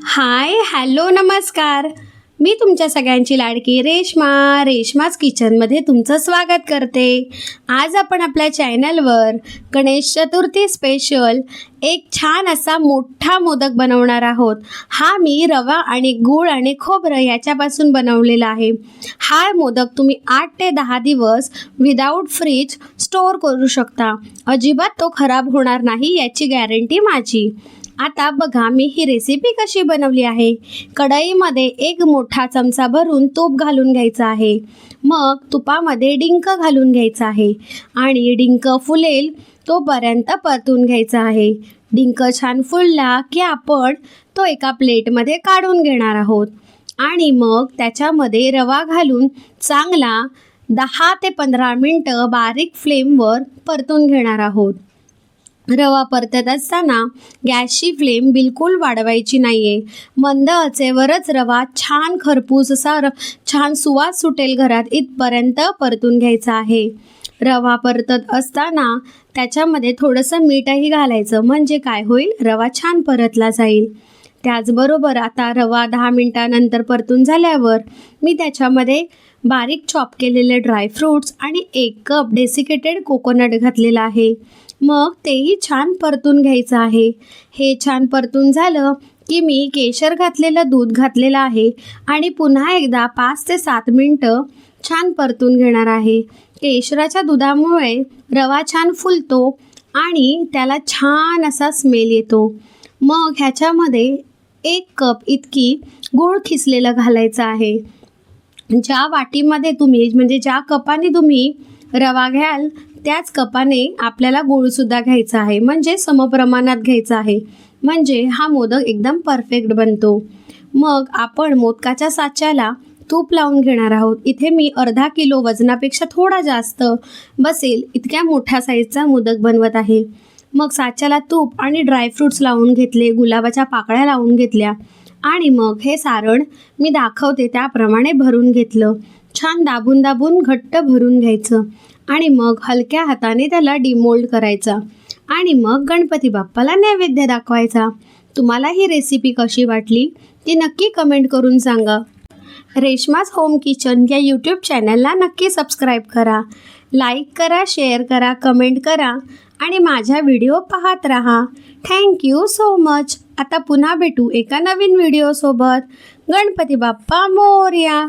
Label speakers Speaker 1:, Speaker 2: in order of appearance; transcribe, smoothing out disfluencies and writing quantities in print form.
Speaker 1: Hi hello नमस्कार. मी तुमच्या सगळ्यांची लाडकी रेश्माच किचनमध्ये तुमचं स्वागत करते. आज आपण आपल्या चॅनलवर गणेश चतुर्थी स्पेशल एक छान असा मोठा मोदक बनवणार आहोत. हा मी रवा आणि गूळ आणि खोबरं याच्यापासून बनवलेला आहे. हा मोदक तुम्ही 8 ते 10 दिवस विदाऊट फ्रीज स्टोअर करू शकता. अजिबात तो खराब होणार नाही याची गॅरंटी माझी. आता बघा मी ही रेसिपी कशी बनवली आहे. कढईमध्ये एक मोठा चमचा भरून तूप घालून घ्यायचं आहे. मग तुपामध्ये डिंक घालून घ्यायचा आहे आणि डिंक फुलेल तोपर्यंत परतून घ्यायचा आहे. डिंक छान फुलला की आपण तो एका प्लेटमध्ये काढून घेणार आहोत आणि मग त्याच्यामध्ये रवा घालून चांगला 10 ते 15 मिनटं बारीक फ्लेमवर परतून घेणार आहोत. रवा परतत असताना गॅसची फ्लेम बिलकुल वाढवायची नाही आहे. मंद आचेवरच रवा छान खरपूस असा छान सुवास सुटेल घरात इथपर्यंत परतून घ्यायचा आहे. रवा परतत असताना त्याच्यामध्ये थोडंसं मीठही घालायचं, म्हणजे काय होईल, रवा छान परतला जाईल. त्याचबरोबर आता रवा 10 मिनटानंतर परतून झाल्यावर मी त्याच्यामध्ये बारीक चॉप केलेले ड्रायफ्रूट्स आणि 1 कप डेसिकेटेड कोकोनट घातलेला आहे. मग तेही छान परतून घ्यायचं आहे. हे छान परतून झालं की मी केशर घातलेलं दूध घातलेलं आहे आणि पुन्हा एकदा 5 ते 7 मिनटं छान परतून घेणार आहे. केशराच्या दुधामुळे रवा छान फुलतो आणि त्याला छान असा स्मेल येतो. मग ह्याच्यामध्ये 1 कप इतकी गूळ खिसलेलं घालायचं आहे. ज्या वाटीमध्ये तुम्ही म्हणजे ज्या कपाने तुम्ही रवा घ्याल त्याच कपाने आपल्याला गूळसुद्धा घ्यायचा आहे, म्हणजे समप्रमाणात घ्यायचा आहे, म्हणजे हा मोदक एकदम परफेक्ट बनतो. मग आपण मोदकाच्या साच्याला तूप लावून घेणार आहोत. इथे मी अर्धा किलो वजनापेक्षा थोडा जास्त बसेल इतक्या मोठ्या साईजचा मोदक बनवत आहे. मग साच्याला तूप आणि ड्रायफ्रूट्स लावून घेतले, गुलाबाच्या पाकळ्या लावून घेतल्या आणि मग हे सारण मी दाखवते त्याप्रमाणे भरून घेतलं. छान दाबून दाबून घट्ट भरून घ्यायचं आणि मग हलक्या हाताने त्याला डिमोल्ड करायचा आणि मग गणपती बाप्पाला नैवेद्य दाखवायचा. तुम्हाला ही रेसिपी कशी वाटली ती नक्की कमेंट करून सांगा. रेश्माज होम किचन या यूट्यूब चॅनलला नक्की सबस्क्राईब करा, लाईक करा, शेअर करा, कमेंट करा आणि माझ्या व्हिडिओ पाहत राहा. Thank you so much. आता पुन्हा भेटू एका नवीन व्हिडिओसोबत. गणपती बाप्पा मोरया.